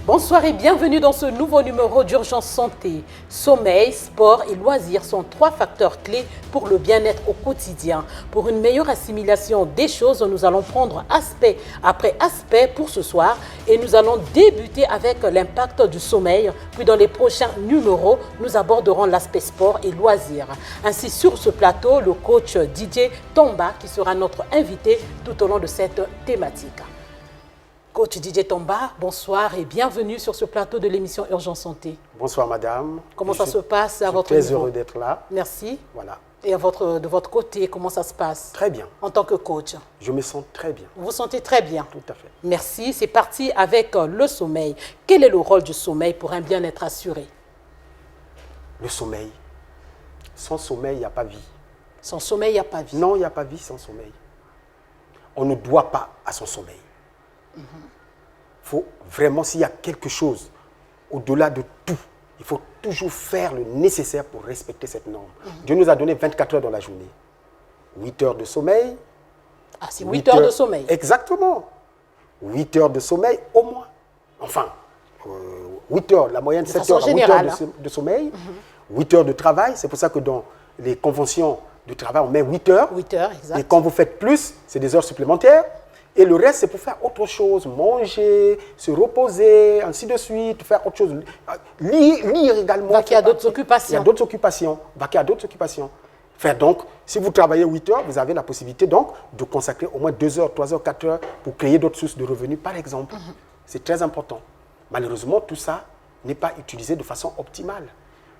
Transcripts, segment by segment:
Bonsoir et bienvenue dans ce nouveau numéro d'Urgence Santé. Sommeil, sport et loisirs sont trois facteurs clés pour le bien-être au quotidien. Pour une meilleure assimilation des choses, nous allons prendre aspect après aspect pour ce soir et nous allons débuter avec l'impact du sommeil. Puis dans les prochains numéros, nous aborderons l'aspect sport et loisirs. Ainsi sur ce plateau, le coach Didier Tomba qui sera notre invité tout au long de cette thématique. Coach Didier Tomba, bonsoir et bienvenue sur ce plateau de l'émission Urgence Santé. Bonsoir madame. Comment ça se passe à votre niveau? Je suis très niveau? heureux d'être là. Merci. Voilà. Et de votre côté, comment ça se passe? Très bien. En tant que coach? Je me sens très bien. Vous vous sentez très bien? Tout à fait. Merci. C'est parti avec le sommeil. Quel est le rôle du sommeil pour un bien-être assuré? Le sommeil. Sans sommeil, il n'y a pas vie. Sans sommeil, il n'y a pas vie. Non, il n'y a pas vie sans sommeil. On ne doit pas à son sommeil. Faut vraiment, s'il y a quelque chose au-delà de tout, il faut toujours faire le nécessaire pour respecter cette norme. Dieu nous a donné 24 heures dans la journée. 8 heures de sommeil. Ah, c'est 8 heures de sommeil. Exactement. 8 heures de sommeil au moins. Enfin, 8 heures, la moyenne 7 heures, 8 heures de sommeil. 8 heures de travail, c'est pour ça que dans les conventions de travail, on met 8 heures. 8 heures, exact. Et quand vous faites plus, c'est des heures supplémentaires. Et le reste, c'est pour faire autre chose, manger, se reposer, ainsi de suite, faire autre chose. Lire également. Vaquer à d'autres occupations. Il y a d'autres occupations. Vaquer à d'autres occupations. Faire donc, si vous travaillez 8 heures, vous avez la possibilité donc de consacrer au moins 2 heures, 3 heures, 4 heures pour créer d'autres sources de revenus, par exemple. C'est très important. Malheureusement, tout ça n'est pas utilisé de façon optimale.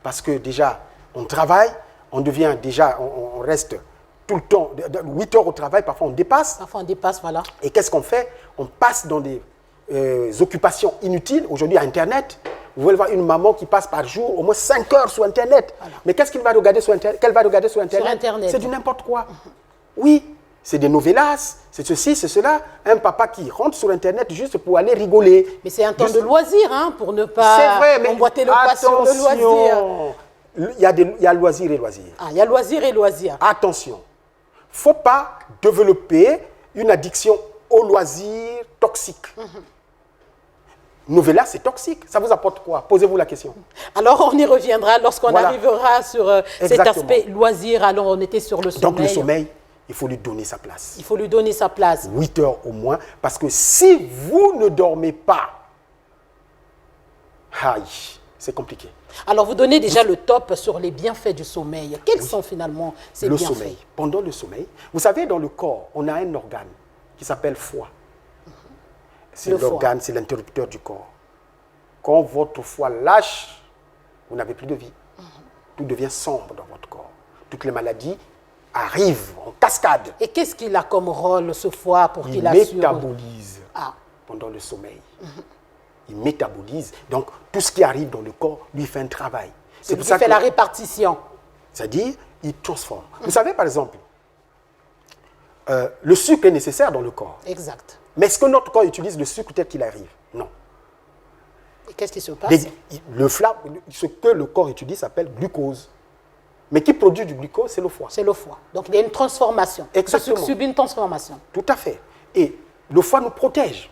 Parce que déjà, on travaille, on devient déjà, on reste tout le temps, 8 heures au travail, parfois on dépasse. Parfois on dépasse, voilà. Et qu'est-ce qu'on fait? On passe dans des occupations inutiles. Aujourd'hui, à Internet, vous voulez voir une maman qui passe par jour au moins 5 heures sur Internet. Voilà. Mais qu'est-ce qu'elle va regarder sur Internet? Sur Internet. C'est du n'importe quoi. Oui, c'est des novellas, c'est ceci, c'est cela. Un papa qui rentre sur Internet juste pour aller rigoler. Mais c'est un temps de loisir, hein, pour ne pas emboîter le patient de loisir. Il y a loisir et loisir. Ah, il y a loisir et loisir. Attention. Il ne faut pas développer une addiction au loisir toxique. Novella, c'est toxique. Ça vous apporte quoi? Posez-vous la question. Alors, on y reviendra lorsqu'on arrivera sur cet aspect loisir. Alors, on était sur le sommeil. Donc, le sommeil, il faut lui donner sa place. Il faut lui donner sa place. 8 heures au moins. Parce que si vous ne dormez pas, c'est compliqué. Alors, vous donnez déjà le top sur les bienfaits du sommeil. Quels sont finalement ces bienfaits? Le sommeil. Pendant le sommeil, vous savez, dans le corps, on a un organe qui s'appelle foie. C'est l'organe, c'est l'interrupteur du corps. Quand votre foie lâche, vous n'avez plus de vie. Tout devient sombre dans votre corps. Toutes les maladies arrivent en cascade. Et qu'est-ce qu'il a comme rôle, ce foie, pour qu'il assure? Il métabolise pendant le sommeil. Il métabolise. Donc, tout ce qui arrive dans le corps lui fait un travail. C'est pour ça qu'il fait la répartition. C'est-à-dire, il transforme. Vous savez, par exemple, le sucre est nécessaire dans le corps. Exact. Mais est-ce que notre corps utilise le sucre tel qu'il arrive? Non. Et qu'est-ce qui se passe? Ce que le corps utilise s'appelle glucose. Mais qui produit du glucose, c'est le foie. C'est le foie. Donc, il y a une transformation. Exactement. Le sucre subit une transformation. Tout à fait. Et le foie nous protège.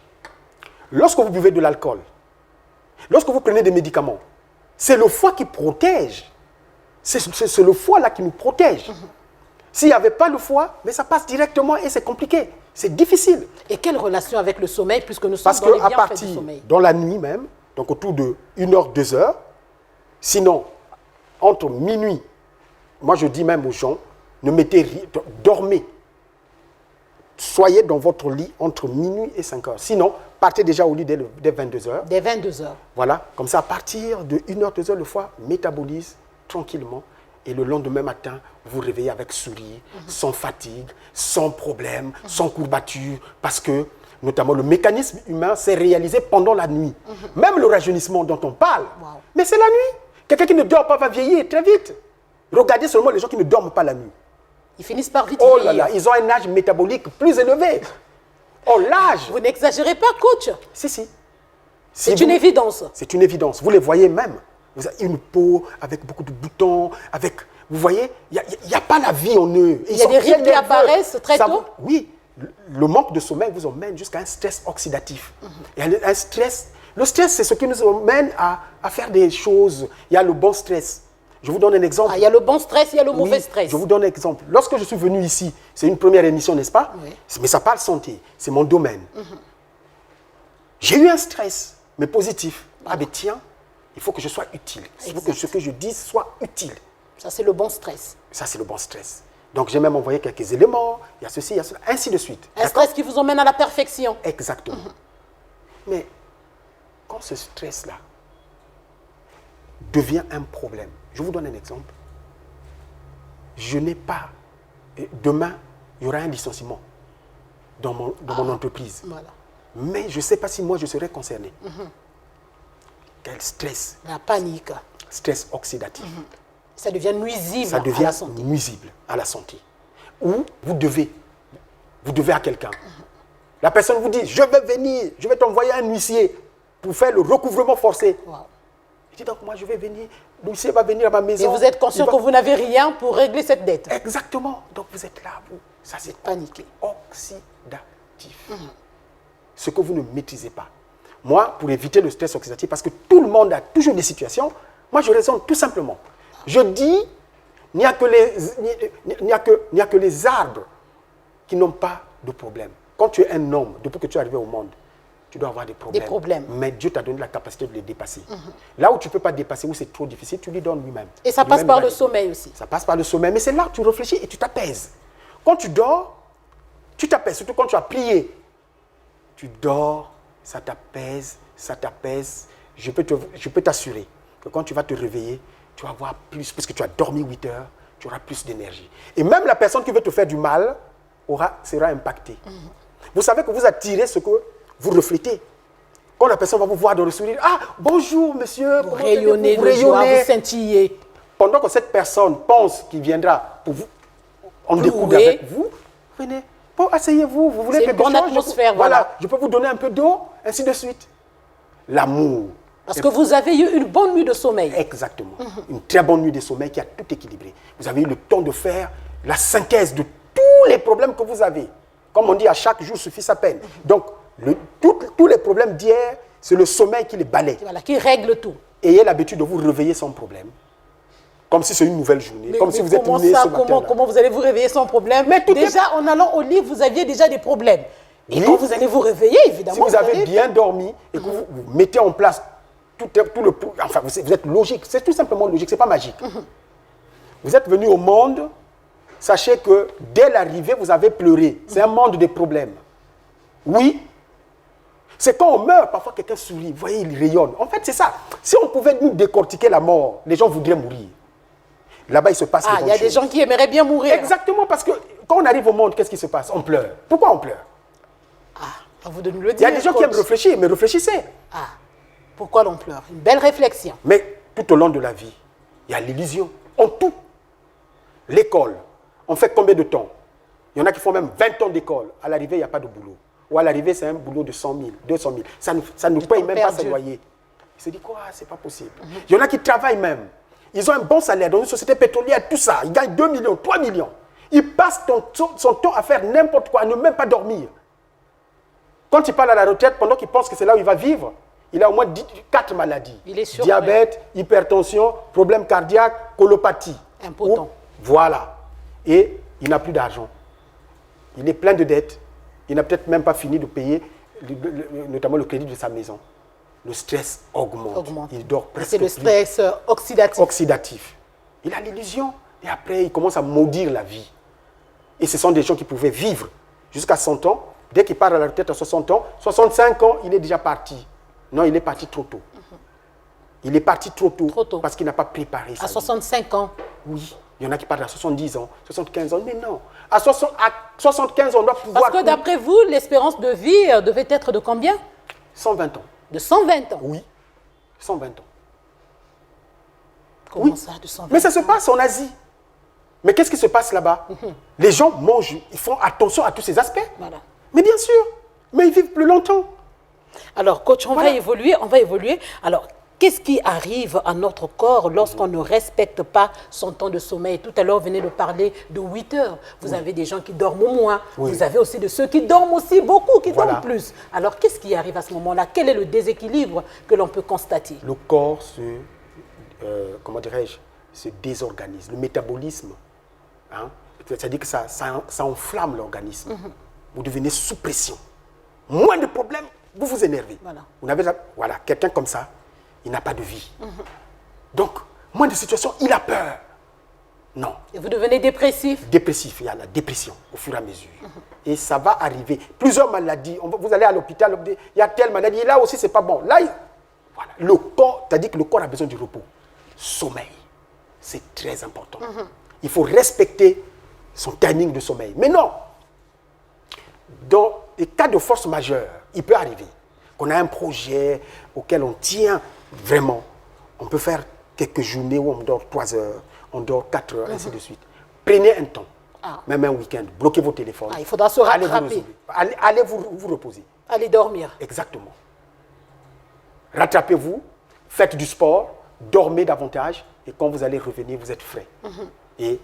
Lorsque vous buvez de l'alcool, lorsque vous prenez des médicaments, c'est le foie qui protège. C'est le foie là qui nous protège. S'il n'y avait pas le foie, mais ça passe directement et c'est compliqué. C'est difficile. Et quelle relation avec le sommeil, puisque nous sommes dans les bienfaits du sommeil? Dans la nuit même, donc autour de 1 heure, 2 heures, sinon, entre minuit, moi je dis même aux gens, dormez. Soyez dans votre lit entre minuit et 5 heures. Sinon, partez déjà au lit dès 22 heures. Dès 22 heures. Voilà, comme ça, à partir de 1 heure, 2 heures, le foie métabolise tranquillement. Et le lendemain matin, vous vous réveillez avec sourire, sans fatigue, sans problème, sans courbature. Parce que, notamment, le mécanisme humain s'est réalisé pendant la nuit. Même le rajeunissement dont on parle. Mais c'est la nuit. Quelqu'un qui ne dort pas va vieillir très vite. Regardez seulement les gens qui ne dorment pas la nuit. Ils finissent par vite vieillir. Oh là là, ils ont un âge métabolique plus élevé. Oh, l'âge. Vous n'exagérez pas, coach? Si. C'est une évidence. C'est une évidence. Vous les voyez même. Vous avez une peau avec beaucoup de boutons, avec Vous voyez, il n'y a pas la vie en eux. Il y a des rides qui apparaissent très tôt. Oui, le manque de sommeil vous emmène jusqu'à un stress oxydatif. Et un stress, le stress, c'est ce qui nous emmène à faire des choses. Il y a le bon stress. Je vous donne un exemple. Il y a le bon stress, il y a le mauvais stress. Je vous donne un exemple. Lorsque je suis venu ici, c'est une première émission, n'est-ce pas? Oui. Mais ça parle santé, c'est mon domaine. J'ai eu un stress, mais positif. Ah ben tiens, il faut que je sois utile. Il faut que ce que je dise soit utile. Ça, c'est le bon stress. Ça, c'est le bon stress. Donc, j'ai même envoyé quelques éléments. Il y a ceci, il y a cela, ainsi de suite. Un stress qui vous emmène à la perfection. Exactement. Mais quand ce stress-là devient un problème, je vous donne un exemple. Je n'ai pas... Demain, il y aura un licenciement dans mon entreprise. Voilà. Mais je ne sais pas si moi, je serai concerné. Quel stress. La panique. Stress oxydatif. Ça devient nuisible à la santé. Ça devient nuisible à la santé. Ou vous devez à quelqu'un. La personne vous dit, je vais venir, je vais t'envoyer un huissier pour faire le recouvrement forcé. Wow. Il dit donc moi je vais venir, l'huissier va venir à ma maison. Et vous êtes conscient que vous n'avez rien pour régler cette dette. Exactement. Donc vous êtes là, ça c'est paniqué. Oxydatif. Ce que vous ne maîtrisez pas. Moi, pour éviter le stress oxydatif, parce que tout le monde a toujours des situations, moi je raisonne tout simplement. Je dis, il n'y a que les arbres qui n'ont pas de problème. Quand tu es un homme, depuis que tu es arrivé au monde, tu dois avoir des problèmes. Mais Dieu t'a donné la capacité de les dépasser. Là où tu ne peux pas dépasser, où c'est trop difficile, tu lui donnes lui-même. Et ça passe par le sommeil aussi. Ça passe par le sommeil, mais c'est là que tu réfléchis et tu t'apaises. Quand tu dors, tu t'apaises, surtout quand tu as prié. Tu dors, ça t'apaise, ça t'apaise. Je peux t'assurer que quand tu vas te réveiller, tu vas avoir plus, parce que tu as dormi 8 heures, tu auras plus d'énergie. Et même la personne qui veut te faire du mal sera impactée. Vous savez que vous attirez ce que vous reflétez. Quand la personne va vous voir dans le sourire, ah, bonjour monsieur, vous rayonnez, vous scintillez. Pendant que cette personne pense qu'il viendra pour vous, en découdre avec vous, venez, bon, asseyez-vous, vous voulez quelque chose. C'est une bonne atmosphère, voilà. Je peux vous donner un peu d'eau, ainsi de suite. L'amour. Parce que vous avez eu une bonne nuit de sommeil. Exactement. Une très bonne nuit de sommeil qui a tout équilibré. Vous avez eu le temps de faire la synthèse de tous les problèmes que vous avez. Comme on dit, à chaque jour suffit sa peine. Donc, tous les problèmes d'hier, c'est le sommeil qui les balaie. Voilà, qui règle tout. Ayez l'habitude de vous réveiller sans problème. Comme si c'est une nouvelle journée. Comme si vous êtes né ce matin. Comment vous allez vous réveiller sans problème? Mais déjà, en allant au lit, vous aviez déjà des problèmes. Et quand vous allez vous réveiller, évidemment... Si vous avez bien dormi et que vous mettez en place enfin, vous êtes logique. C'est tout simplement logique, ce n'est pas magique. Vous êtes venu au monde, sachez que dès l'arrivée, vous avez pleuré. C'est un monde de problèmes. Oui. C'est quand on meurt, parfois quelqu'un sourit. Vous voyez, il rayonne. En fait, c'est ça. Si on pouvait nous décortiquer la mort, les gens voudraient mourir. Là-bas, il se passe des bonnes choses. Il y a des gens qui aimeraient bien mourir. Exactement, parce que quand on arrive au monde, qu'est-ce qui se passe? On pleure. Pourquoi on pleure? À vous de nous le dire. Il y a des gens qui aiment réfléchir, mais réfléchissez. Pourquoi l'on pleure? Une belle réflexion. Mais tout au long de la vie, il y a l'illusion. En tout. L'école, on fait combien de temps? Il y en a qui font même 20 ans d'école. À l'arrivée, il n'y a pas de boulot. Ou à l'arrivée, c'est un boulot de 100 000, 200 000. Ça ne paye même pas ses loyers. Il se dit quoi? C'est pas possible. Il y en a qui travaillent même. Ils ont un bon salaire dans une société pétrolière, tout ça. Ils gagnent 2 millions, 3 millions. Ils passent son temps à faire n'importe quoi, à ne même pas dormir. Quand il parle à la retraite, pendant qu'il pense que c'est là où il va vivre, il a au moins 4 maladies. Il est sûr. Diabète, hypertension, problème cardiaque, colopathie. Impotent. Voilà. Et il n'a plus d'argent. Il est plein de dettes. Il n'a peut-être même pas fini de payer, notamment le crédit de sa maison. Le stress augmente. Il dort presque. C'est le stress oxydatif. Il a l'illusion. Et après, il commence à maudire la vie. Et ce sont des gens qui pouvaient vivre jusqu'à 100 ans. Dès qu'il part à la retraite à 60 ans, 65 ans, il est déjà parti. Non, il est parti trop tôt. Il est parti trop tôt. Parce qu'il n'a pas préparé sa vie. 65 ans? Oui. Il y en a qui partent à 70 ans, 75 ans. Mais non. À 75 ans, on doit pouvoir... Parce que d'après vous, l'espérance de vie devait être de combien? 120 ans. De 120 ans? Oui. 120 ans. Comment ça, de 120 ans? Mais ça se passe en Asie. Mais qu'est-ce qui se passe là-bas? Les gens mangent, ils font attention à tous ces aspects. Voilà. Mais bien sûr. Mais ils vivent plus longtemps. Alors, coach, on va évoluer. Alors, qu'est-ce qui arrive à notre corps lorsqu'on ne respecte pas son temps de sommeil? Tout à l'heure, vous venez de parler de 8 heures. Vous avez des gens qui dorment au moins. Vous avez aussi de ceux qui dorment aussi beaucoup, qui dorment plus. Alors, qu'est-ce qui arrive à ce moment-là? Quel est le déséquilibre que l'on peut constater? Le corps comment dirais-je, se désorganise. Le métabolisme, hein, c'est-à-dire que ça enflamme l'organisme. Vous devenez sous pression. Moins de problèmes, vous vous énervez. Voilà, quelqu'un comme ça, il n'a pas de vie. Donc, moins de situations, il a peur. Non. Et vous devenez dépressif? Dépressif, il y a la dépression au fur et à mesure. Et ça va arriver. Plusieurs maladies, vous allez à l'hôpital, il y a telle maladie, et là aussi, c'est pas bon. Là, voilà. Le corps, c'est-à-dire que le corps a besoin du repos. Sommeil, c'est très important. Il faut respecter son timing de sommeil. Mais non, dans les cas de force majeure, il peut arriver qu'on a un projet auquel on tient vraiment. On peut faire quelques journées où on dort 3 heures, on dort 4 heures, ainsi de suite. Prenez un temps, même un week-end, bloquez vos téléphones. Il faudra se rattraper. Allez vous reposer. Allez dormir. Exactement. Rattrapez-vous, faites du sport, dormez davantage, et quand vous allez revenir, vous êtes frais. Et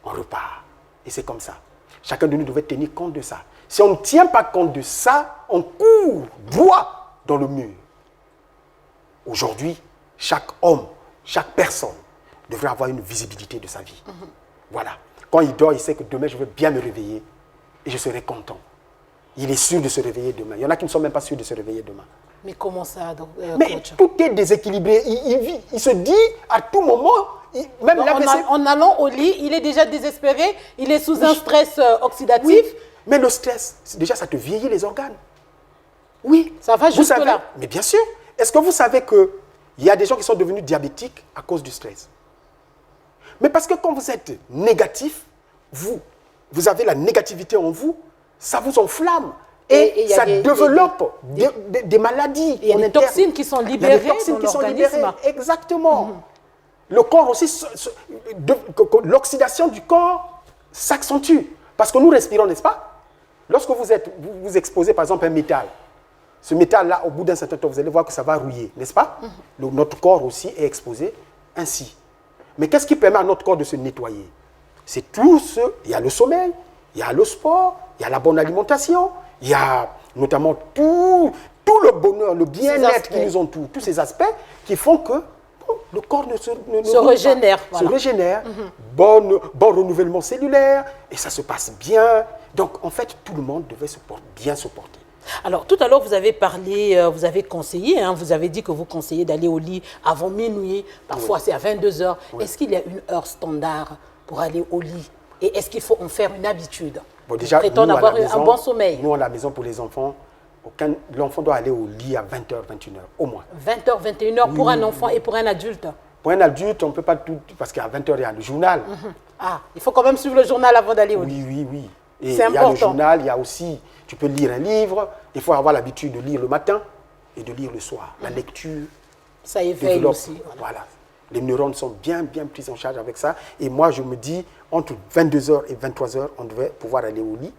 on repart. Et c'est comme ça. Chacun de nous devait tenir compte de ça. Si on ne tient pas compte de ça, on court droit dans le mur. Aujourd'hui, chaque homme, chaque personne devrait avoir une visibilité de sa vie. Voilà. Quand il dort, il sait que demain, je vais bien me réveiller et je serai content. Il est sûr de se réveiller demain. Il y en a qui ne sont même pas sûrs de se réveiller demain. Mais comment ça, donc, mais coach? Tout est déséquilibré. Il se dit à tout moment, même en allant au lit, il est déjà désespéré, il est sous un stress oxydatif. Oui, mais le stress, déjà, ça te vieillit les organes. Oui. Ça va jusque-là. Mais bien sûr. Est-ce que vous savez qu'il y a des gens qui sont devenus diabétiques à cause du stress? Mais parce que quand vous êtes négatif, vous avez la négativité en vous, ça vous enflamme. Et ça développe des maladies. Il y a des toxines qui sont libérées dans l'organisme. Exactement. Le corps aussi, l'oxydation du corps s'accentue. Parce que nous respirons, n'est-ce pas? Lorsque vous exposez par exemple un métal, ce métal-là, au bout d'un certain temps, vous allez voir que ça va rouiller, n'est-ce pas? Notre corps aussi est exposé ainsi. Mais qu'est-ce qui permet à notre corps de se nettoyer? C'est tout ce... Il y a le sommeil, il y a le sport, il y a la bonne alimentation, il y a notamment tout le bonheur, le bien-être qui nous entoure, tous ces aspects qui font que le corps se régénère. Voilà. Se régénère, bon renouvellement cellulaire, et ça se passe bien. Donc, en fait, tout le monde devait bien se porter. Alors, tout à l'heure, vous avez parlé, vous avez conseillé, vous avez dit que vous conseillez d'aller au lit avant minuit, parfois c'est à 22 heures. Est-ce qu'il y a une heure standard pour aller au lit? Et est-ce qu'il faut en faire une habitude? Bon, déjà, prétendre avoir un bon sommeil. Nous, à la maison, pour les enfants, l'enfant doit aller au lit à 20h, 21h, au moins. 20h, 21h pour un enfant et pour un adulte? Pour un adulte, on ne peut pas tout, parce qu'à 20h, il y a le journal. Il faut quand même suivre le journal avant d'aller au lit. Oui. Et c'est important. Il y a le journal, il y a aussi, tu peux lire un livre, il faut avoir l'habitude de lire le matin et de lire le soir. La lecture. Ça éveille aussi. Voilà. Les neurones sont bien pris en charge avec ça. Et moi, je me dis, entre 22h et 23h, on devait pouvoir aller au lit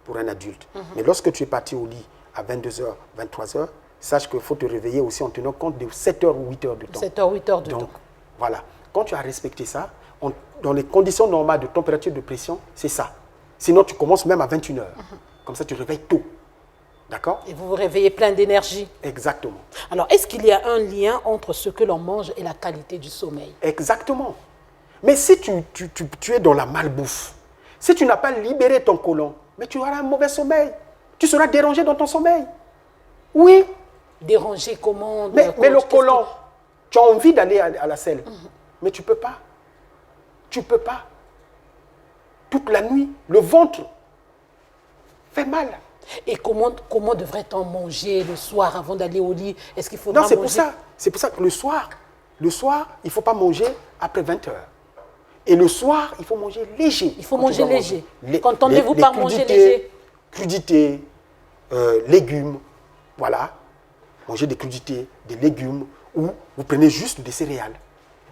pour un adulte. Mais lorsque tu es parti au lit à 22h, 23h, sache qu'il faut te réveiller aussi en tenant compte de 7h ou 8h de temps. 7h, 8h de temps. Donc, voilà. Quand tu as respecté ça, dans les conditions normales de température de pression, c'est ça. Sinon, tu commences même à 21h. Comme ça, tu réveilles tôt. D'accord? Et vous vous réveillez plein d'énergie. Exactement. Alors, est-ce qu'il y a un lien entre ce que l'on mange et la qualité du sommeil? Exactement. Mais si tu es dans la malbouffe, si tu n'as pas libéré ton côlon, mais tu auras un mauvais sommeil. Tu seras dérangé dans ton sommeil. Oui. Dérangé comment? Mais le côlon, tu as envie d'aller à la selle, mais tu ne peux pas. Tu ne peux pas. Toute la nuit, le ventre fait mal. Et comment devrait-on manger le soir avant d'aller au lit? Est-ce qu'il faudra manger? Non, c'est pour ça que le soir, il ne faut pas manger après 20h. Et le soir, il faut manger léger. Il faut manger léger. Qu'entendez-vous par manger léger? Crudités, légumes, voilà. Manger des crudités, des légumes, ou vous prenez juste des céréales.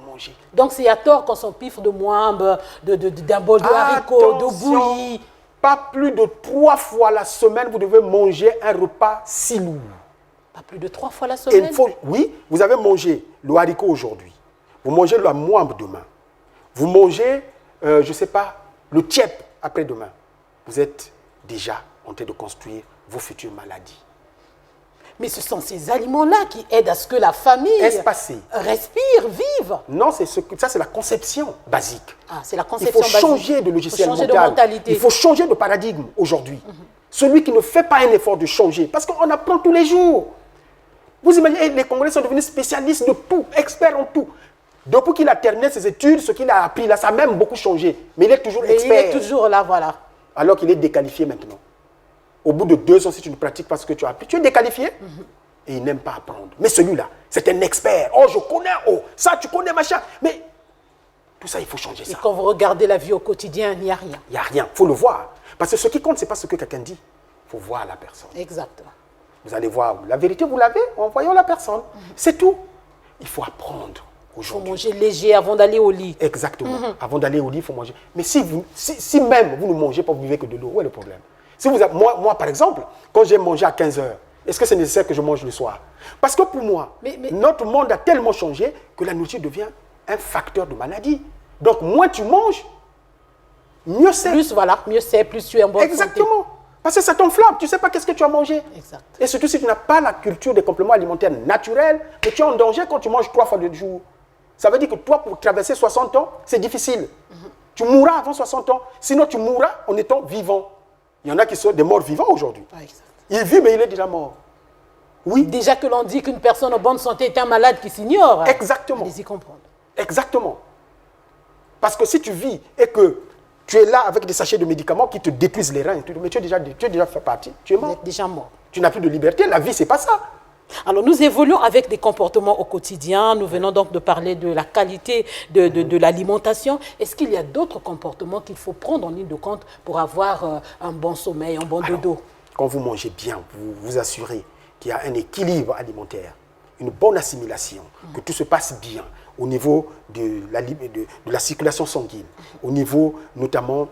Manger. Donc c'est à tort qu'on s'empifre de moimbe, d'un bol de haricots, de bouillie. Pas plus de 3 fois la semaine, vous devez manger un repas si lourd. Pas plus de 3 fois la semaine. Oui, vous avez mangé le haricot aujourd'hui. Vous mangez le moimbe demain. Vous mangez, je ne sais pas, le tiep après-demain. Vous êtes déjà en train de construire vos futures maladies. Mais ce sont ces aliments-là qui aident à ce que la famille respire, vive. Non, ça c'est la conception basique. Ah, c'est la conception basique. Il faut changer de logiciel mental. De mentalité. Il faut changer de paradigme aujourd'hui. Celui qui ne fait pas un effort de changer, parce qu'on apprend tous les jours. Vous imaginez, les Congolais sont devenus spécialistes de tout, experts en tout. Depuis qu'il a terminé ses études, ce qu'il a appris là, ça a même beaucoup changé. Mais il est toujours expert. Il est toujours là, voilà. Alors qu'il est déqualifié maintenant. Au bout de 2 ans, si tu ne pratiques pas ce que tu as appris, tu es déqualifié. Et il n'aime pas apprendre. Mais celui-là, c'est un expert. Oh, je connais, oh, ça, tu connais, machin. Mais tout ça, il faut changer ça. Et quand vous regardez la vie au quotidien, il n'y a rien. Il n'y a rien, il faut le voir. Parce que ce qui compte, ce n'est pas ce que quelqu'un dit. Il faut voir la personne. Exactement. Vous allez voir, la vérité, vous l'avez en voyant la personne. C'est tout. Il faut apprendre aujourd'hui. Il faut manger léger avant d'aller au lit. Exactement. Avant d'aller au lit, il faut manger. Mais si même vous ne mangez pas, vous buvez que de l'eau, où est le problème? Si moi, par exemple, quand j'ai mangé à 15 heures, est-ce que c'est nécessaire que je mange le soir? Parce que pour moi, notre monde a tellement changé que la nourriture devient un facteur de maladie. Donc, moins tu manges, mieux c'est. Mieux c'est, plus tu es en bonne santé. Exactement. Parce que ça t'enflamme, tu ne sais pas qu'est-ce que tu as mangé. Exact. Et surtout si tu n'as pas la culture des compléments alimentaires naturels, mais tu es en danger quand tu manges 3 fois le jour. Ça veut dire que toi, pour traverser 60 ans, c'est difficile. Tu mourras avant 60 ans, sinon tu mourras en étant vivant. Il y en a qui sont des morts vivants aujourd'hui. Il vit, mais il est déjà mort. Oui. Déjà que l'on dit qu'une personne en bonne santé est un malade qui s'ignore. Exactement. Allez-y comprendre. Exactement. Parce que si tu vis et que tu es là avec des sachets de médicaments qui te détruisent les reins, mais tu es déjà fait partie, tu es mort. Vous êtes déjà mort. Tu n'as plus de liberté. La vie, ce n'est pas ça. Alors, nous évoluons avec des comportements au quotidien. Nous venons donc de parler de la qualité de l'alimentation. Est-ce qu'il y a d'autres comportements qu'il faut prendre en ligne de compte pour avoir un bon sommeil, un bon dodo? Quand vous mangez bien, vous vous assurez qu'il y a un équilibre alimentaire, une bonne assimilation, que tout se passe bien au niveau de la circulation sanguine, au niveau notamment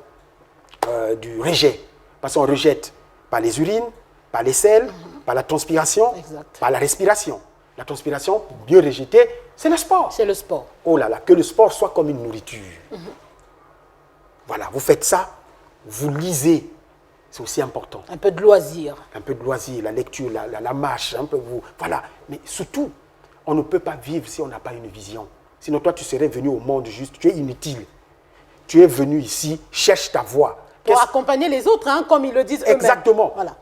du rejet. Parce qu'on rejette par les urines, par les selles, par la transpiration, par la respiration. La transpiration, mieux rejetée, c'est le sport. C'est le sport. Oh là là, que le sport soit comme une nourriture. Voilà, vous faites ça, vous lisez, c'est aussi important. Un peu de loisir. Un peu de loisir, la lecture, la marche, un peu vous. Voilà, mais surtout, on ne peut pas vivre si on n'a pas une vision. Sinon, toi, tu serais venu au monde juste, tu es inutile. Tu es venu ici, cherche ta voie. Pour accompagner les autres, hein, comme ils le disent eux-mêmes. Exactement. Voilà.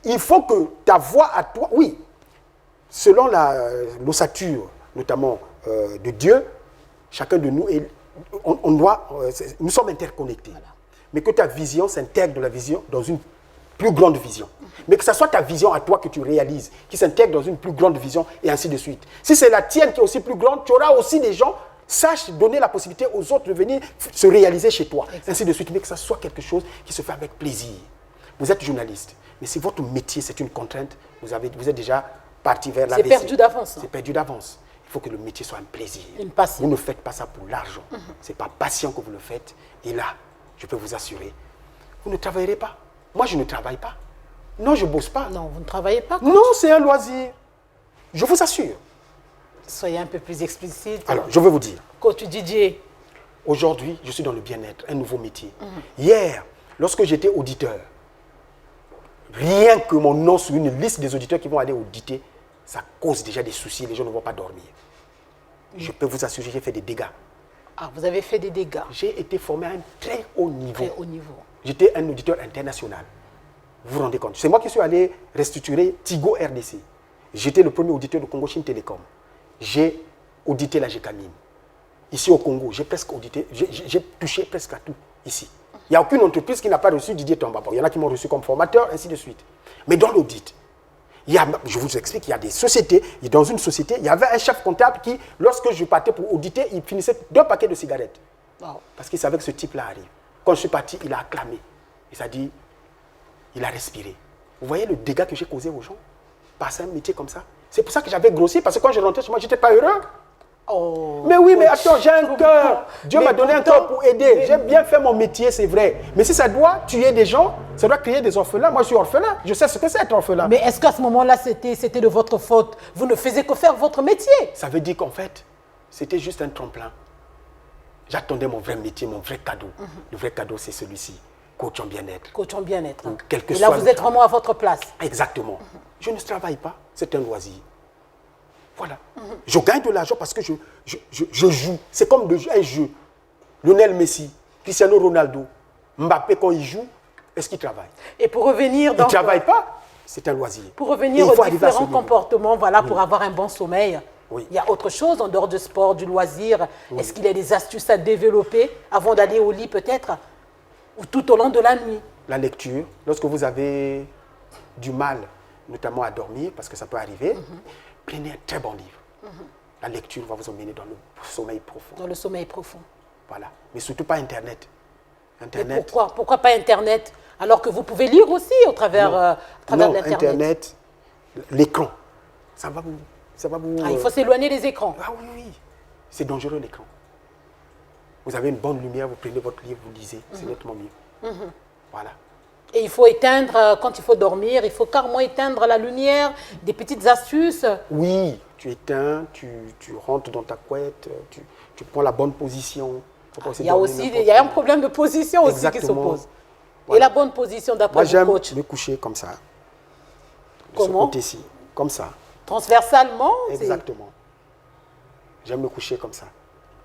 Il faut que ta voix à toi, oui, selon l'ossature, notamment de Dieu, chacun de nous, nous sommes interconnectés. Voilà. Mais que ta vision s'intègre dans une plus grande vision. Mais que ce soit ta vision à toi que tu réalises, qui s'intègre dans une plus grande vision, et ainsi de suite. Si c'est la tienne qui est aussi plus grande, tu auras aussi des gens. Sache donner la possibilité aux autres de venir se réaliser chez toi, ainsi de suite, mais que ça soit quelque chose qui se fait avec plaisir. Vous êtes journaliste, mais si votre métier c'est une contrainte, vous êtes déjà parti vers la C'est perdu d'avance. C'est perdu d'avance. Il faut que le métier soit un plaisir. Une passion. Vous ne faites pas ça pour l'argent. Ce n'est pas passion que vous le faites. Et là, je peux vous assurer, vous ne travaillerez pas. Moi, je ne travaille pas. Non, je ne bosse pas. Non, vous ne travaillez pas. Non, c'est un loisir. Je vous assure. Soyez un peu plus explicite. Alors, je vais vous dire. Coach Didier. Aujourd'hui, je suis dans le bien-être, un nouveau métier. Hier, lorsque j'étais auditeur, rien que mon nom sur une liste des auditeurs qui vont aller auditer, ça cause déjà des soucis, les gens ne vont pas dormir. Je peux vous assurer, j'ai fait des dégâts. Ah, vous avez fait des dégâts. J'ai été formé à un très haut niveau. Très haut niveau. J'étais un auditeur international. Vous vous rendez compte? C'est moi qui suis allé restructurer Tigo RDC. J'étais le premier auditeur de Congo Chine Télécom. J'ai audité la Gécamine. Ici au Congo, j'ai presque audité, j'ai touché presque à tout ici. Il n'y a aucune entreprise qui n'a pas reçu Didier Tombaba. Il y en a qui m'ont reçu comme formateur, ainsi de suite. Mais dans l'audit, je vous explique, il y a des sociétés, dans une société, il y avait un chef comptable qui, lorsque je partais pour auditer, il finissait 2 paquets de cigarettes. Wow. Parce qu'il savait que ce type-là arrive. Quand je suis parti, il a acclamé. Il s'est dit, il a respiré. Vous voyez le dégât que j'ai causé aux gens? Passer un métier comme ça. C'est pour ça que j'avais grossi, parce que quand je rentrais chez moi, je n'étais pas heureux. Oh, mais oui, mais attends, j'ai un cœur. Dieu m'a donné un cœur pour aider. J'ai bien fait mon métier, c'est vrai. Mais si ça doit tuer des gens, Ça doit créer des orphelins. Moi, je suis orphelin. Je sais ce que c'est être orphelin. Mais est-ce qu'à ce moment-là, c'était de votre faute? Vous ne faisiez que faire votre métier. Ça veut dire qu'en fait, c'était juste un tremplin. J'attendais mon vrai métier, mon vrai cadeau. Le vrai cadeau, c'est celui-ci. Coach en bien-être. Coach en bien-être. Et là, vous êtes vraiment à votre place. Exactement. Je ne travaille pas. C'est un loisir. Voilà. Je gagne de l'argent parce que je joue. C'est comme un jeu. Lionel Messi, Cristiano Ronaldo, Mbappé, quand il joue, est-ce qu'il travaille? Et pour revenir... Il ne travaille pas. C'est un loisir. Pour revenir aux différents comportements, voilà, pour avoir un bon sommeil, il y a autre chose en dehors du sport, du loisir. Est-ce qu'il y a des astuces à développer avant d'aller au lit peut-être? Ou tout au long de la nuit? La lecture. Lorsque vous avez du mal, notamment à dormir, parce que ça peut arriver, prenez un très bon livre. La lecture va vous emmener dans le sommeil profond. Dans le sommeil profond. Voilà. Mais surtout pas Internet. Mais pourquoi pas Internet? Alors que vous pouvez lire aussi au travers, de l'Internet. Internet, l'écran. Ça va vous... il faut s'éloigner des écrans. Ah oui, oui. C'est dangereux l'écran. Vous avez une bonne lumière, vous prenez votre livre, vous lisez. C'est nettement mieux. Voilà. Et il faut éteindre, quand il faut dormir, il faut carrément éteindre la lumière, des petites astuces. Oui, tu éteins, tu rentres dans ta couette, tu prends la bonne position. Il y a un problème de position aussi qui se pose. Voilà. Et la bonne position d'après le coach? J'aime me coucher comme ça. Comment? De ce côté-ci, comme ça. Transversalement? Exactement. J'aime me coucher comme ça.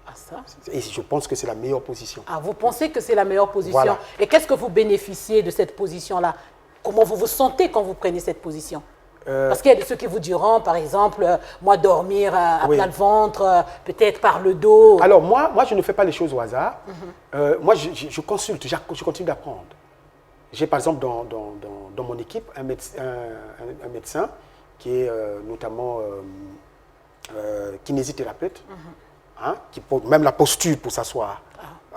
Ah, ça? Et je pense que c'est la meilleure position. Ah, vous pensez que c'est la meilleure position? Voilà. Et qu'est-ce que vous bénéficiez de cette position-là? Comment vous vous sentez quand vous prenez cette position? Parce qu'il y a ceux qui vous diront, par exemple, moi dormir à plat ventre, peut-être par le dos. Alors moi, je ne fais pas les choses au hasard. Moi, je consulte, je continue d'apprendre. J'ai par exemple dans mon équipe un médecin qui est notamment kinésithérapeute, même la posture pour s'asseoir.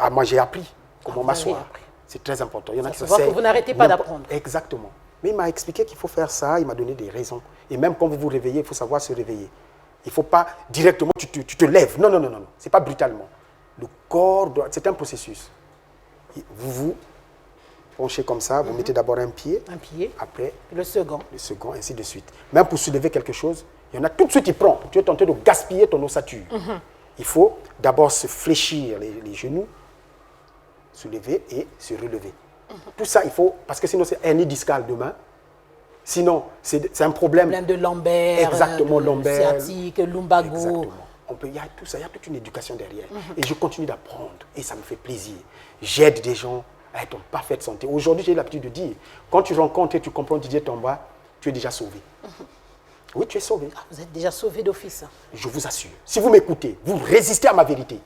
Moi, j'ai appris comment m'asseoir. C'est très important. Il y en a qui s'asseyent. Vous n'arrêtez pas d'apprendre. Exactement. Mais il m'a expliqué qu'il faut faire ça, il m'a donné des raisons. Et même quand vous vous réveillez, il faut savoir se réveiller. Il ne faut pas directement, tu te lèves. Non, non, non, non. Ce n'est pas brutalement. Le corps, c'est un processus. Vous vous penchez comme ça, vous mettez d'abord un pied. Un pied. Après, le second. Le second, ainsi de suite. Même pour soulever quelque chose, il y en a tout de suite, il prend. Tu es tenté de gaspiller ton ossature. Il faut d'abord se fléchir les genoux, soulever et se relever. Tout ça, il faut, parce que sinon c'est hernie discale demain. Sinon, c'est un problème. Problème de lombaire, exactement, lombaire, sciatique, lumbago. Exactement. Il y a tout ça, il y a toute une éducation derrière. Et je continue d'apprendre et ça me fait plaisir. J'aide des gens à être en parfaite santé. Aujourd'hui, j'ai l'habitude de dire, quand tu rencontres et tu comprends Didier Tomba, tu es déjà sauvé. Oui, tu es sauvé. Ah, vous êtes déjà sauvé d'office. Je vous assure. Si vous m'écoutez, vous résistez à ma vérité,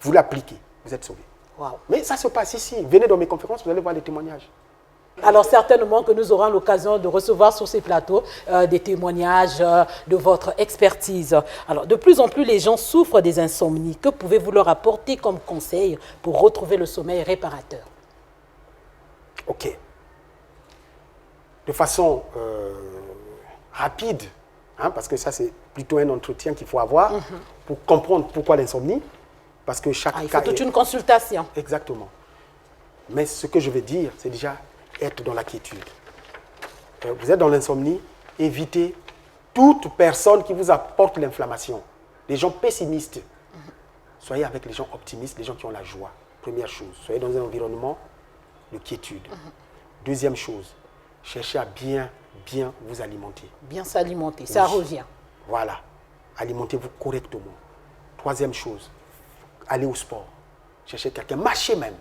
vous l'appliquez, vous êtes sauvé. Wow. Mais ça se passe ici. Venez dans mes conférences, vous allez voir les témoignages. Alors certainement que nous aurons l'occasion de recevoir sur ces plateaux des témoignages de votre expertise. Alors de plus en plus, les gens souffrent des insomnies. Que pouvez-vous leur apporter comme conseil pour retrouver le sommeil réparateur? Ok. De façon rapide, parce que ça c'est plutôt un entretien qu'il faut avoir pour comprendre pourquoi l'insomnie. Parce que chaque il faut toute une consultation. Exactement. Mais ce que je veux dire, c'est déjà être dans la quiétude. Vous êtes dans l'insomnie, évitez toute personne qui vous apporte l'inflammation. Les gens pessimistes. Soyez avec les gens optimistes, les gens qui ont la joie. Première chose, soyez dans un environnement de quiétude. Deuxième chose, cherchez à bien vous alimenter. Bien s'alimenter, ça revient. Voilà. Alimentez-vous correctement. Troisième chose, allez au sport. Cherchez quelqu'un, marchez même.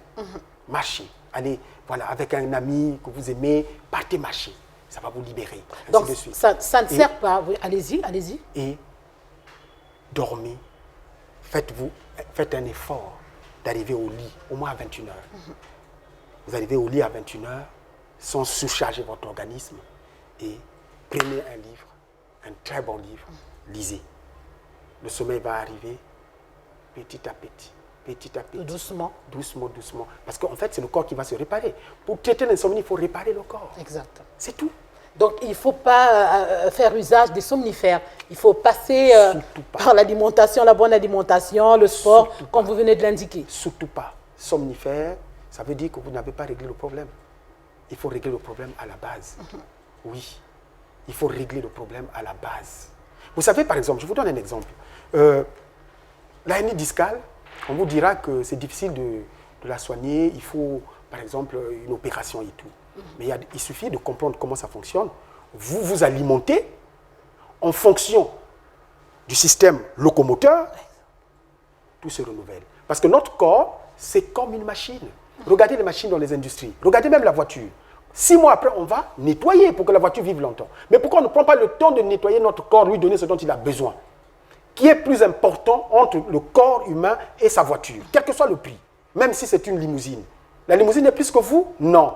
Marchez. Allez, voilà, avec un ami que vous aimez, partez marcher. Ça va vous libérer. Donc, ça ne sert pas. Allez-y, allez-y. Et dormez. Faites un effort d'arriver au lit, au moins à 21h. Vous arrivez au lit à 21h sans surcharger votre organisme et prenez un livre, un très bon livre, lisez. Le sommeil va arriver petit à petit. Petit à petit. Doucement. Doucement, doucement. Parce qu'en fait, c'est le corps qui va se réparer. Pour traiter l'insomnie, il faut réparer le corps. Exact. C'est tout. Donc, il ne faut pas faire usage des somnifères. Il faut passer par l'alimentation, la bonne alimentation, le sport, comme vous venez de l'indiquer. Surtout pas. Somnifère, ça veut dire que vous n'avez pas réglé le problème. il faut régler le problème à la base. Oui, il faut régler le problème à la base. Vous savez, par exemple, je vous donne un exemple. La hernie discale, on vous dira que c'est difficile de la soigner, il faut, par exemple, une opération et tout. Mais il suffit de comprendre comment ça fonctionne. Vous vous alimentez en fonction du système locomoteur, tout se renouvelle. Parce que notre corps, c'est comme une machine. Regardez les machines dans les industries. Regardez même la voiture. 6 mois après, on va nettoyer pour que la voiture vive longtemps. Mais pourquoi on ne prend pas le temps de nettoyer notre corps, lui donner ce dont il a besoin? Qui est plus important entre le corps humain et sa voiture, quel que soit le prix, même si c'est une limousine. La limousine est plus que vous? Non.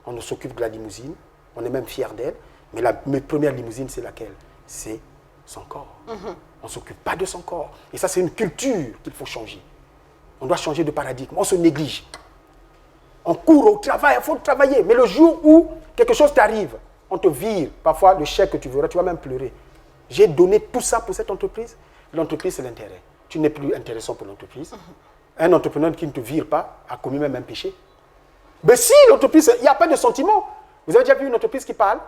On s'occupe de la limousine, on est même fiers d'elle, mais la première limousine, c'est laquelle? C'est son corps. On ne s'occupe pas de son corps. Et ça, c'est une culture qu'il faut changer. On doit changer de paradigme. On se néglige. On court au travail, il faut travailler. Mais le jour où quelque chose t'arrive, on te vire. Parfois, le chèque que tu verras, tu vas même pleurer. J'ai donné tout ça pour cette entreprise. L'entreprise, c'est l'intérêt. Tu n'es plus intéressant pour l'entreprise. Un entrepreneur qui ne te vire pas a commis même un péché. Mais si l'entreprise, il n'y a pas de sentiment. Vous avez déjà vu une entreprise qui parle?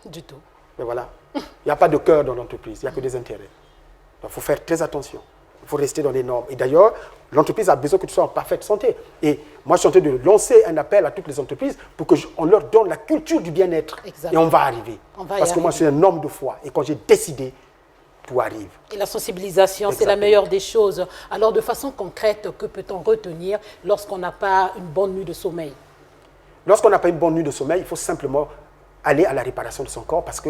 Du tout. Mais voilà. Il n'y a pas de cœur dans l'entreprise. Il n'y a que des intérêts. Donc, il faut faire très attention. Il faut rester dans les normes. Et d'ailleurs, l'entreprise a besoin que tu sois en parfaite santé. Et moi, je suis en train de lancer un appel à toutes les entreprises pour qu'on leur donne la culture du bien-être. Et on va arriver. Parce que moi, je suis un homme de foi. Et quand j'ai décidé, tout arrive. Et la sensibilisation, c'est la meilleure des choses. Alors, de façon concrète, que peut-on retenir lorsqu'on n'a pas une bonne nuit de sommeil? Lorsqu'on n'a pas une bonne nuit de sommeil, il faut simplement aller à la réparation de son corps parce que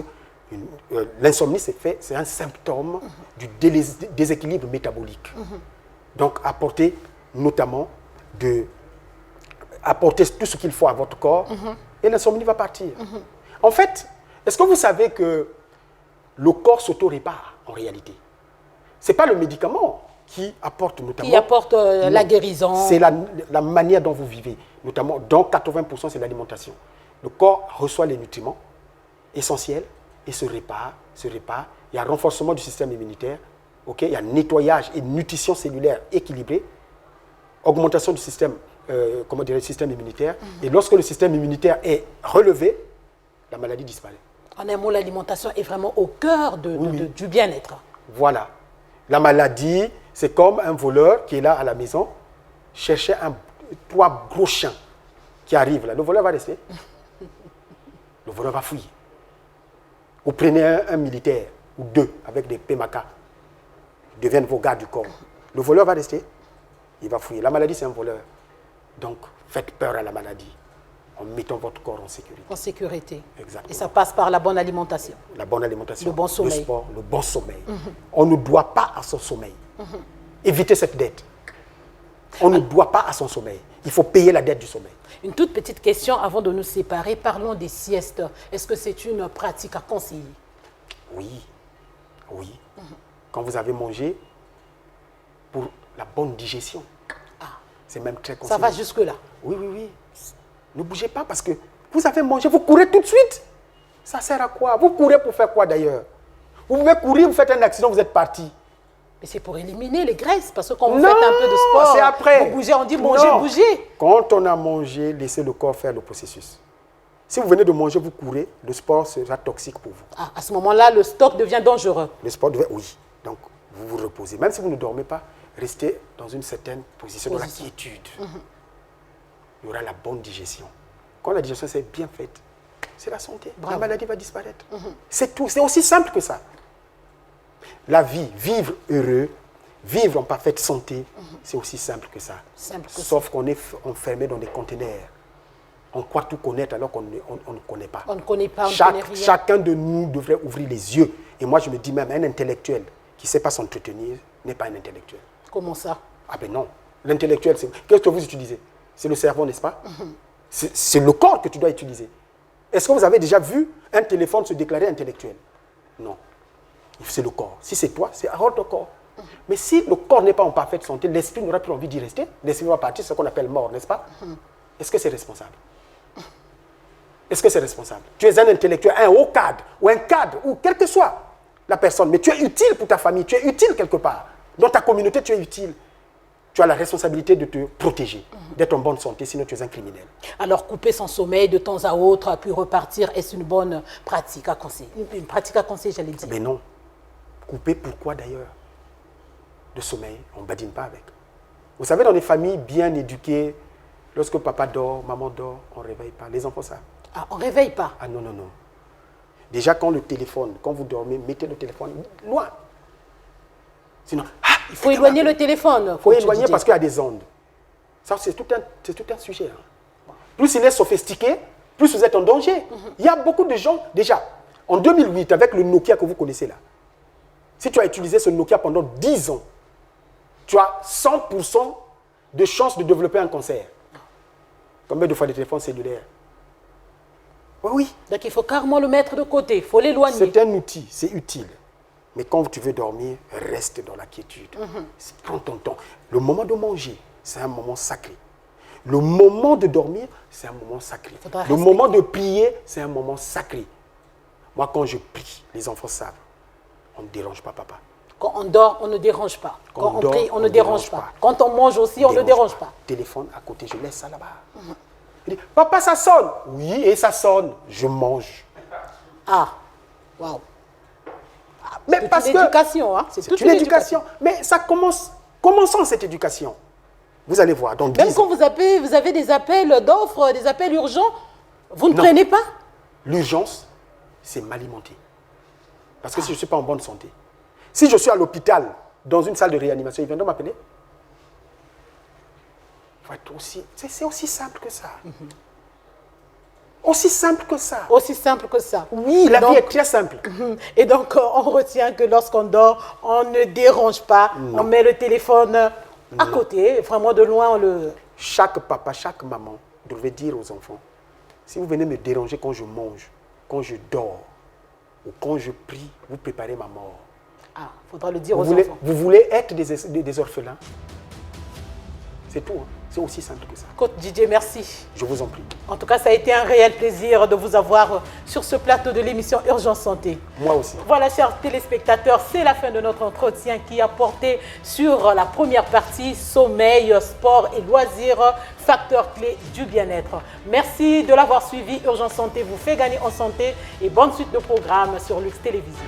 l'insomnie, c'est un symptôme du déséquilibre métabolique. Donc, apportez notamment apportez tout ce qu'il faut à votre corps et l'insomnie va partir. En fait, est-ce que vous savez que le corps s'auto-répare en réalité? Ce n'est pas le médicament qui apporte notamment... Qui apporte la guérison. C'est la manière dont vous vivez. Notamment, dans 80%, c'est l'alimentation. Le corps reçoit les nutriments essentiels et se répare. Il y a renforcement du système immunitaire. Il y a nettoyage et nutrition cellulaire équilibrée. Augmentation du système, système immunitaire. Et lorsque le système immunitaire est relevé, la maladie disparaît. En un mot, l'alimentation est vraiment au cœur du bien-être. Voilà. La maladie, c'est comme un voleur qui est là à la maison, chercher 3 gros chiens qui arrivent là. Le voleur va rester. Le voleur va fouiller. Vous prenez un militaire ou 2 avec des PMK, ils deviennent vos gardes du corps. Le voleur va rester, il va fouiller. La maladie, c'est un voleur. Donc, faites peur à la maladie en mettant votre corps en sécurité. En sécurité. Exactement. Et ça passe par la bonne alimentation. La bonne alimentation, le bon sommeil. Le sport, le bon sommeil. On ne doit pas à son sommeil. Évitez cette dette. On ne doit pas à son sommeil. Il faut payer la dette du sommeil. Une toute petite question avant de nous séparer. Parlons des siestes. Est-ce que c'est une pratique à conseiller? Oui. Oui. Quand vous avez mangé, pour la bonne digestion. C'est même très conseillé. Ça va jusque-là? Oui, oui, oui. Ne bougez pas parce que vous avez mangé, vous courez tout de suite. Ça sert à quoi? Vous courez pour faire quoi d'ailleurs? Vous pouvez courir, vous faites un accident, vous êtes parti. Mais c'est pour éliminer les graisses, parce que quand vous faites un peu de sport, c'est après. Vous bougez, on dit manger, bouger. Quand on a mangé, laissez le corps faire le processus. Si vous venez de manger, vous courez, le sport sera toxique pour vous. À ce moment-là, le stock devient dangereux. Le sport devient, oui. Donc, vous vous reposez. Même si vous ne dormez pas, restez dans une certaine position, dans la quiétude. Il y aura la bonne digestion. Quand la digestion s'est bien faite, c'est la santé. Bravo. La maladie va disparaître. C'est tout. C'est aussi simple que ça. La vie, vivre heureux, vivre en parfaite santé, c'est aussi simple que ça. Sauf qu'on est enfermé dans des conteneurs. On croit tout connaître alors qu'on ne connaît pas. On ne connaît pas, on ne connaît rien. Chacun de nous devrait ouvrir les yeux. Et moi, je me dis même, un intellectuel qui ne sait pas s'entretenir n'est pas un intellectuel. Comment ça? Ah ben non. L'intellectuel, c'est... Qu'est-ce que vous utilisez? C'est le cerveau, n'est-ce pas? C'est le corps que tu dois utiliser. Est-ce que vous avez déjà vu un téléphone se déclarer intellectuel? Non. C'est le corps. Si c'est toi, c'est hors de corps. Mais si le corps n'est pas en parfaite santé, l'esprit n'aura plus envie d'y rester. L'esprit va partir, c'est ce qu'on appelle mort, n'est-ce pas? Est-ce que c'est responsable? Est-ce que c'est responsable? Tu es un intellectuel, un haut cadre, ou un cadre, ou quelle que soit la personne, mais tu es utile pour ta famille, tu es utile quelque part. Dans ta communauté, tu es utile. tu as la responsabilité de te protéger, d'être en bonne santé, sinon tu es un criminel. Alors, couper son sommeil de temps à autre, puis repartir, est-ce une bonne pratique à conseiller? Une pratique à conseiller, j'allais dire. Mais non. Couper, pourquoi d'ailleurs? De sommeil, on ne badine pas avec. Vous savez, dans les familles bien éduquées, lorsque papa dort, maman dort, on ne réveille pas. Les enfants savent. Ah, on ne réveille pas? Ah non, non, non. Déjà, quand le téléphone, quand vous dormez, mettez le téléphone loin. Sinon, il faut éloigner le téléphone. Il faut éloigner parce qu'il y a des ondes. Ça, c'est tout un sujet. Hein. Plus il est sophistiqué, plus vous êtes en danger. Il y a beaucoup de gens, déjà, en 2008, avec le Nokia que vous connaissez là, si tu as utilisé ce Nokia pendant 10 ans, tu as 100% de chances de développer un cancer. Combien de fois des téléphones cellulaires? Oui, oui. Donc il faut carrément le mettre de côté, il faut l'éloigner. C'est un outil, c'est utile. Mais quand tu veux dormir, reste dans la quiétude. Prends ton temps. Le moment de manger, c'est un moment sacré. Le moment de dormir, c'est un moment sacré. Le moment de prier, c'est un moment sacré. Moi, quand je prie, les enfants savent, on ne dérange pas papa. Quand on dort, on ne dérange pas. Quand on prie, on ne dérange pas. Quand on mange aussi, on ne dérange pas. Téléphone à côté, je laisse ça là-bas. Il dit, papa, ça sonne. Oui, et ça sonne. Je mange. Ah, waouh. Mais parce que c'est une éducation, hein? C'est une éducation. Mais ça commence. Commençons cette éducation. Vous allez voir. Donc, même quand vous avez des appels d'offres, des appels urgents, vous ne prenez pas? L'urgence, c'est m'alimenter. Parce que si je ne suis pas en bonne santé, si je suis à l'hôpital, dans une salle de réanimation, ils viendront m'appeler. C'est aussi simple que ça. Aussi simple que ça. Aussi simple que ça. Oui, la vie est très simple. Et donc, on retient que lorsqu'on dort, on ne dérange pas. Non. On met le téléphone à côté, vraiment de loin. On le... Chaque papa, chaque maman devrait dire aux enfants, si vous venez me déranger quand je mange, quand je dors, ou quand je prie, vous préparez ma mort. Ah, il faudra le dire aux enfants. Vous voulez être des orphelins? C'est tout. Hein. C'est aussi simple que ça. Coach Didier, merci. Je vous en prie. En tout cas, ça a été un réel plaisir de vous avoir sur ce plateau de l'émission Urgence Santé. Moi aussi. Voilà, chers téléspectateurs, c'est la fin de notre entretien qui a porté sur la première partie, sommeil, sport et loisirs, facteurs clés du bien-être. Merci de l'avoir suivi. Urgence Santé vous fait gagner en santé et bonne suite de programmes sur Lux Télévision.